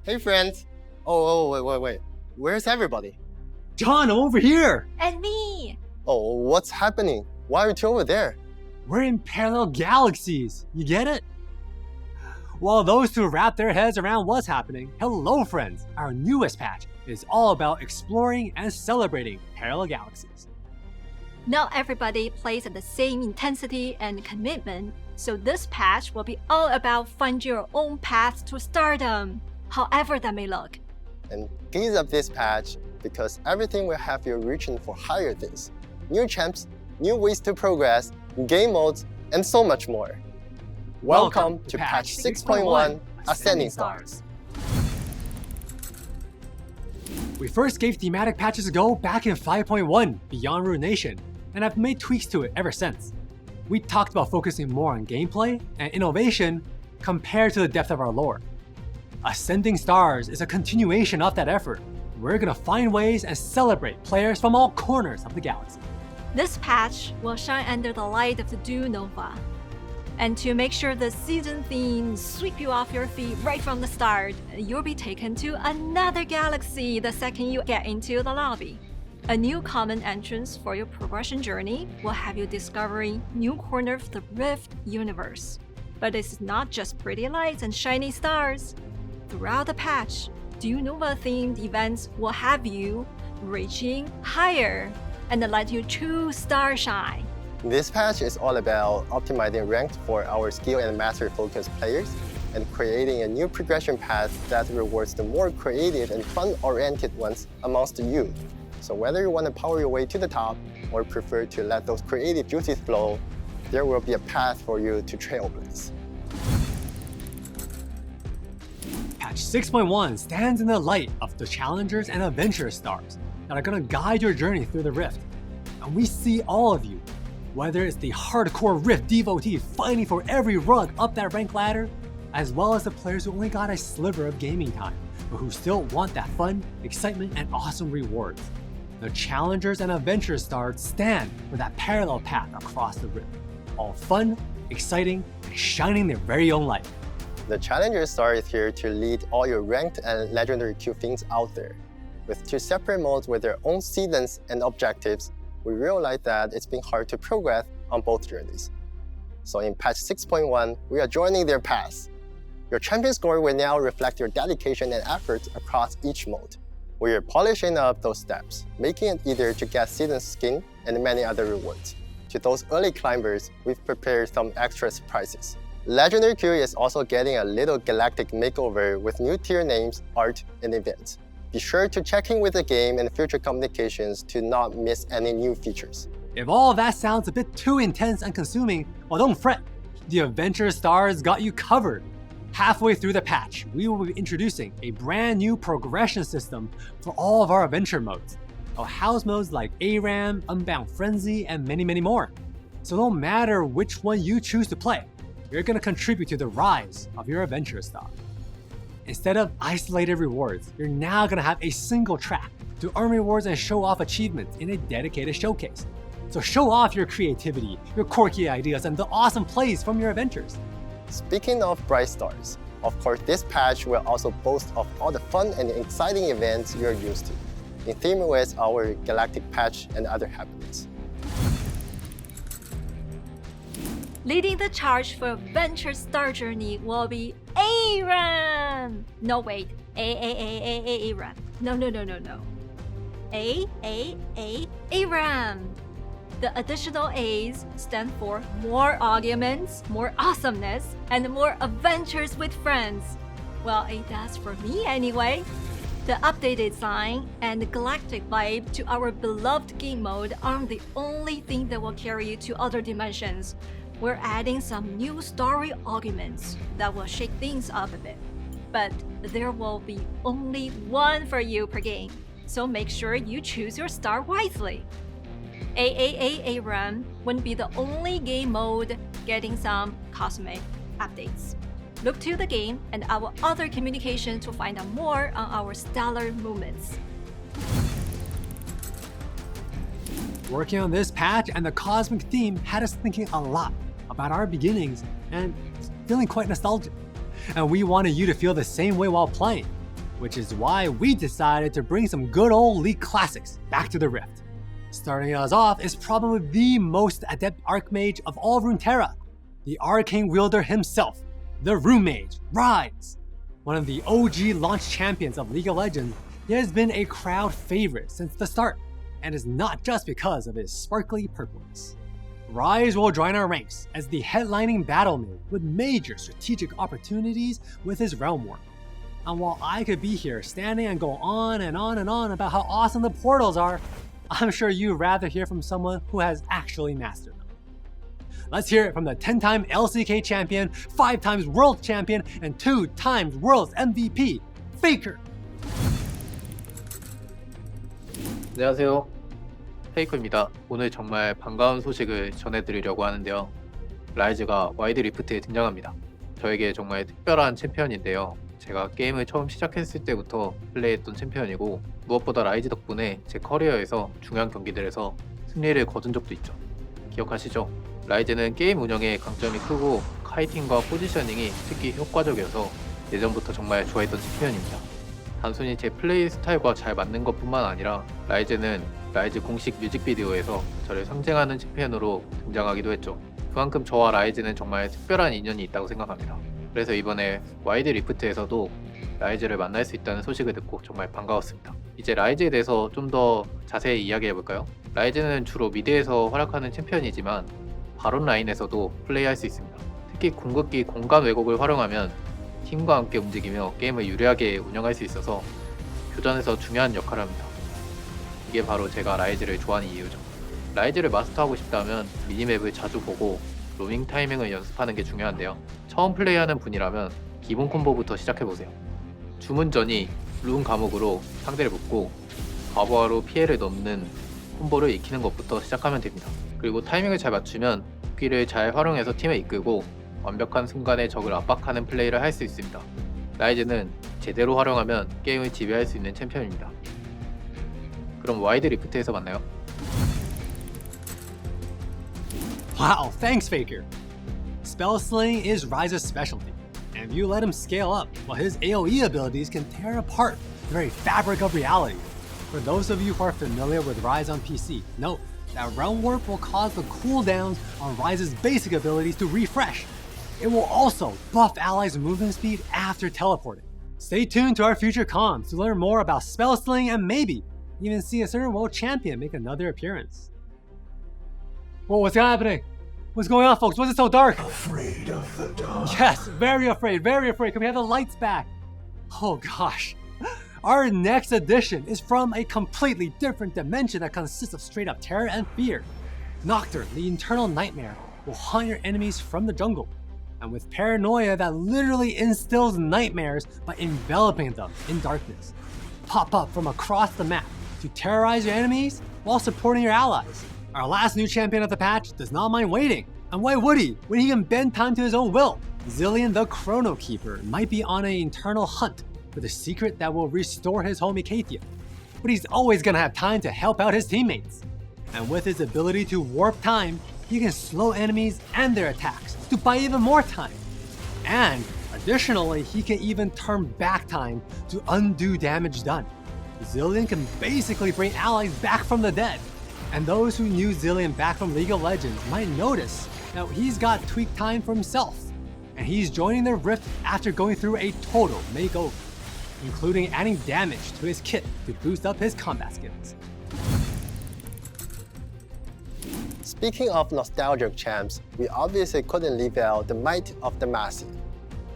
Hey friends! Wait. Where's everybody? John, I'm over here! And me! Oh, what's happening? Why are you two over there? We're in parallel galaxies. You get it? While those two wrap their heads around what's happening, hello friends! Our newest patch is all about exploring and celebrating parallel galaxies. Not everybody plays at the same intensity and commitment, so this patch will be all about finding your own path to stardom, however that may look. And gaze up this patch because everything will have you reaching for higher things. New champs, new ways to progress, game modes, and so much more. Welcome to patch 6.1, Ascending Stars. We first gave thematic patches a go back in 5.1, Beyond Ruination, and have made tweaks to it ever since. We talked about focusing more on gameplay and innovation compared to the depth of our lore. Ascending Stars is a continuation of that effort. We're gonna find ways and celebrate players from all corners of the galaxy. This patch will shine under the light of the Due Nova. And to make sure the season themes sweep you off your feet right from the start, you'll be taken to another galaxy the second you get into the lobby. A new common entrance for your progression journey will have you discovering new corners of the Rift universe. But it's not just pretty lights and shiny stars. Throughout the patch, Due Nova themed events will have you reaching higher and let you choose star shine. This patch is all about optimizing ranked for our skill and mastery-focused players and creating a new progression path that rewards the more creative and fun-oriented ones amongst you. So whether you want to power your way to the top or prefer to let those creative juices flow, there will be a path for you to trailblaze. Patch 6.1 stands in the light of the challengers and adventure stars that are gonna guide your journey through the Rift. And we see all of you, whether it's the hardcore Rift devotee fighting for every rung up that rank ladder, as well as the players who only got a sliver of gaming time, but who still want that fun, excitement, and awesome rewards. The challengers and adventure stars stand for that parallel path across the Rift, all fun, exciting, and shining their very own light. The Challenger Star is here to lead all your ranked and legendary queue things out there. With two separate modes with their own seasons and objectives, we realized that it's been hard to progress on both journeys. So in patch 6.1, we are joining their paths. Your champion score will now reflect your dedication and efforts across each mode. We are polishing up those steps, making it easier to get season skin and many other rewards. To those early climbers, we've prepared some extra surprises. Legendary Queue is also getting a little galactic makeover with new tier names, art, and events. Be sure to check in with the game and future communications to not miss any new features. If all that sounds a bit too intense and consuming, well, don't fret. The Adventure Stars got you covered. Halfway through the patch, we will be introducing a brand new progression system for all of our adventure modes. Our house modes like ARAM, Unbound Frenzy, and many more. So no matter which one you choose to play, you're going to contribute to the rise of your adventure star. Instead of isolated rewards, you're now going to have a single track to earn rewards and show off achievements in a dedicated showcase. So show off your creativity, your quirky ideas, and the awesome plays from your adventures. Speaking of bright stars, of course this patch will also boast of all the fun and exciting events you're used to, in theme with our galactic patch and other happenings. Leading the charge for Adventure Star Journey will be ARAM! No wait, ARAM. No. ARAM. The additional A's stand for more arguments, more awesomeness, and more adventures with friends. Well, it does for me anyway. The updated design and galactic vibe to our beloved game mode aren't the only thing that will carry you to other dimensions. We're adding some new story arguments that will shake things up a bit. But there will be only one for you per game, so make sure you choose your star wisely. ARAM wouldn't be the only game mode getting some cosmic updates. Look to the game and our other communication to find out more on our stellar movements. Working on this patch and the cosmic theme had us thinking a lot about our beginnings and feeling quite nostalgic. And we wanted you to feel the same way while playing. which is why we decided to bring some good old League classics back to the Rift. Starting us off is probably the most adept Archmage of all Runeterra, the Arcane Wielder himself, the Rune Mage, Ryze. One of the OG launch champions of League of Legends, he has been a crowd favorite since the start, and is not just because of his sparkly purpleness. Ryze will join our ranks as the headlining battle mage with major strategic opportunities with his Realm Warp. And while I could be here standing and go on and on and on about how awesome the portals are, I'm sure you'd rather hear from someone who has actually mastered them. Let's hear it from the 10-time LCK champion, 5 times world champion, and 2 times world's MVP, Faker. 안녕하세요. 페이커입니다. 오늘 정말 반가운 소식을 전해드리려고 하는데요. 라이즈가 와이드 리프트에 등장합니다. 저에게 정말 특별한 챔피언인데요. 제가 게임을 처음 시작했을 때부터 플레이했던 챔피언이고 무엇보다 라이즈 덕분에 제 커리어에서 중요한 경기들에서 승리를 거둔 적도 있죠. 기억하시죠? 라이즈는 게임 운영에 강점이 크고 카이팅과 포지셔닝이 특히 효과적이어서 예전부터 정말 좋아했던 챔피언입니다. 단순히 제 플레이 스타일과 잘 맞는 것뿐만 아니라 라이즈는 라이즈 공식 뮤직비디오에서 저를 상징하는 챔피언으로 등장하기도 했죠. 그만큼 저와 라이즈는 정말 특별한 인연이 있다고 생각합니다. 그래서 이번에 와이드 리프트에서도 라이즈를 만날 수 있다는 소식을 듣고 정말 반가웠습니다. 이제 라이즈에 대해서 좀 더 자세히 이야기해볼까요? 라이즈는 주로 미드에서 활약하는 챔피언이지만 바론 라인에서도 플레이할 수 있습니다. 특히 궁극기 공간 왜곡을 활용하면 팀과 함께 움직이며 게임을 유리하게 운영할 수 있어서 교전에서 중요한 역할을 합니다. 이게 바로 제가 라이즈를 좋아하는 이유죠. 라이즈를 마스터하고 싶다면 미니맵을 자주 보고 로밍 타이밍을 연습하는 게 중요한데요. 처음 플레이하는 분이라면 기본 콤보부터 시작해보세요. 주문전이 룬 감옥으로 상대를 묶고 과부하로 피해를 넣는 콤보를 익히는 것부터 시작하면 됩니다. 그리고 타이밍을 잘 맞추면 무기를 잘 활용해서 팀을 이끌고 완벽한 순간에 적을 압박하는 플레이를 할 수 있습니다. 라이즈는 제대로 활용하면 게임을 지배할 수 있는 챔피언입니다. 그럼 와이드 리프트에서 만나요. Wow, thanks Faker. Spell slaying is Ryze's specialty, and if you let him scale up, well, his AoE abilities can tear apart the very fabric of reality. For those of you who are familiar with Ryze on PC, note that Realm Warp will cause the cooldowns on Ryze's basic abilities to refresh. It will also buff allies' movement speed after teleporting. Stay tuned to our future comms to learn more about spell slaying and maybe even see a certain world champion make another appearance. Whoa, what's happening? What's going on, folks? What's it so dark? Afraid of the dark. Yes, very afraid, very afraid. Can we have the lights back? Oh gosh. Our next edition is from a completely different dimension that consists of straight up terror and fear. Nocturne, the eternal nightmare, will haunt your enemies from the jungle. And with paranoia that literally instills nightmares by enveloping them in darkness. Pop up from across the map to terrorize your enemies while supporting your allies. Our last new champion of the patch does not mind waiting. And why would he when he can bend time to his own will? Zilean the Chrono Keeper might be on an eternal hunt for the secret that will restore his home Ikathia. But he's always gonna have time to help out his teammates. And with his ability to warp time, he can slow enemies and their attacks to buy even more time. And additionally, he can even turn back time to undo damage done. Zilean can basically bring allies back from the dead. And those who knew Zilean back from League of Legends might notice that he's got tweak time for himself. And he's joining the Rift after going through a total makeover, including adding damage to his kit to boost up his combat skills. Speaking of nostalgic champs, we obviously couldn't leave out the might of the Massey.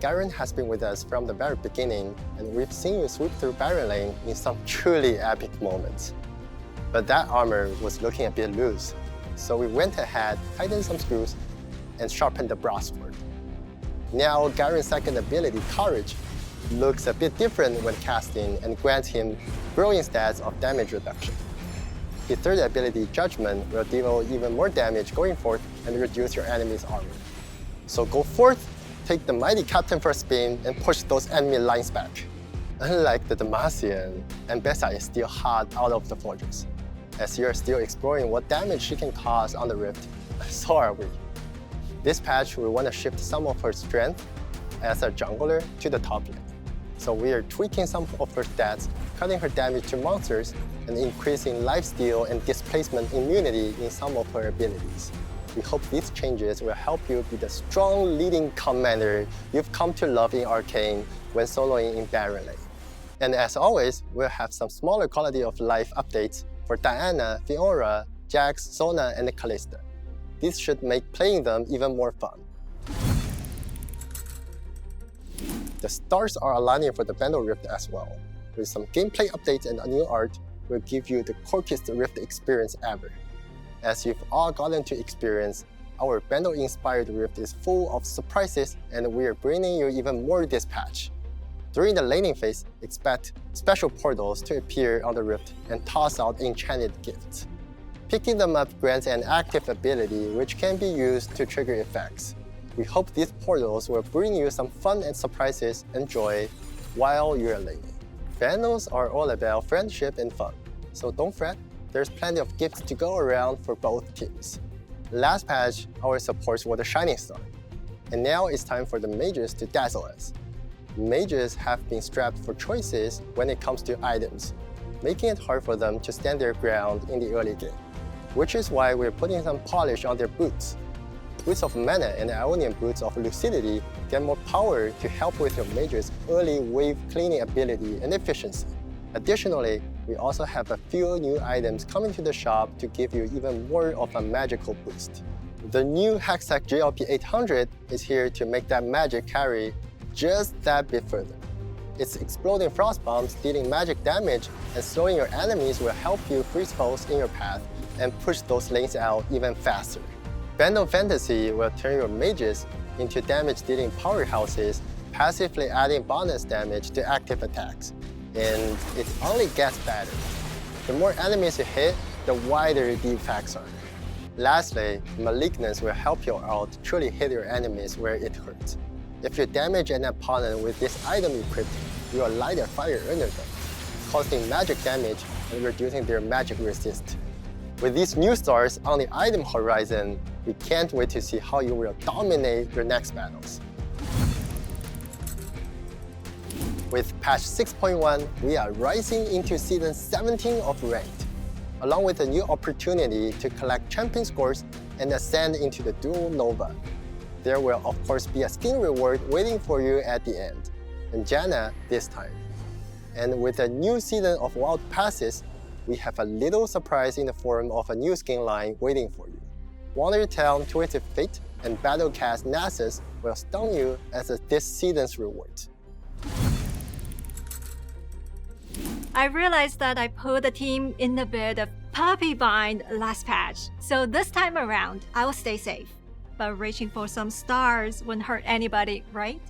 Garen has been with us from the very beginning, and we've seen you sweep through Baron Lane in some truly epic moments. But that armor was looking a bit loose, so we went ahead, tightened some screws, and sharpened the broadsword. Now Garen's second ability, Courage, looks a bit different when casting and grants him growing stats of damage reduction. His third ability, Judgment, will deal even more damage going forth and reduce your enemy's armor. So go forth, take the mighty Captain for a spin, and push those enemy lines back. Unlike the Demacian, Ambessa is still hot out of the fortress, as you're still exploring what damage she can cause on the Rift. So are we. This patch, we want to shift some of her strength as a jungler to the top lane. So we are tweaking some of her stats, cutting her damage to monsters, and increasing lifesteal and displacement immunity in some of her abilities. We hope these changes will help you be the strong leading commander you've come to love in Arcane when soloing in Barren Lane. And as always, we'll have some smaller quality of life updates for Diana, Fiora, Jax, Sona, and Callista. This should make playing them even more fun. The stars are aligning for the Vandal Rift as well. With some gameplay updates and a new art, we'll give you the quirkiest Rift experience ever. As you've all gotten to experience, our Vandal-inspired Rift is full of surprises, and we are bringing you even more this patch. During the laning phase, expect special portals to appear on the Rift and toss out enchanted gifts. Picking them up grants an active ability which can be used to trigger effects. We hope these portals will bring you some fun and surprises and joy while you're laning. Vandals are all about friendship and fun, so don't fret, there's plenty of gifts to go around for both teams. Last patch, our supports were the shining star, and now it's time for the mages to dazzle us. Mages have been strapped for choices when it comes to items, making it hard for them to stand their ground in the early game, which is why we're putting some polish on their boots. Boots of Mana and Ionian Boots of Lucidity get more power to help with your mage's early wave cleaning ability and efficiency. Additionally, we also have a few new items coming to the shop to give you even more of a magical boost. The new Hextech GLP 800 is here to make that magic carry just that bit further. Its exploding frost bombs dealing magic damage and slowing your enemies will help you freeze foes in your path and push those lanes out even faster. Vandal Fantasy will turn your mages into damage-dealing powerhouses, passively adding bonus damage to active attacks. And it only gets better. The more enemies you hit, the wider the effects are. Lastly, Malignance will help your ult truly hit your enemies where it hurts. If you damage an opponent with this item equipped, you will light a fire under them, causing magic damage and reducing their magic resist. With these new stars on the item horizon, we can't wait to see how you will dominate your next battles. With patch 6.1, we are rising into season 17 of Ranked, along with a new opportunity to collect champion scores and ascend into the Dual Nova. There will of course be a skin reward waiting for you at the end, and Janna this time. And with a new season of Wild Passes, we have a little surprise in the form of a new skin line waiting for you. Wander Town Twisted Fate and Battlecast Nasus will stun you as this season's reward. I realized that I put the team in a bit of puppy bind last patch, so this time around, I will stay safe. But reaching for some stars wouldn't hurt anybody, right?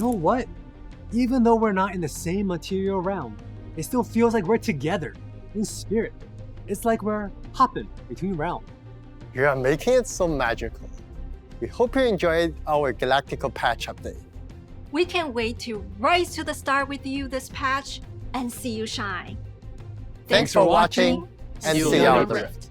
know what? Even though we're not in the same material realm, it still feels like we're together in spirit. It's like we're hopping between realms. You are making it so magical. We hope you enjoyed our Galactical Patch update. We can't wait to rise to the star with you this patch and see you shine. Thanks for watching, and see you on the rift.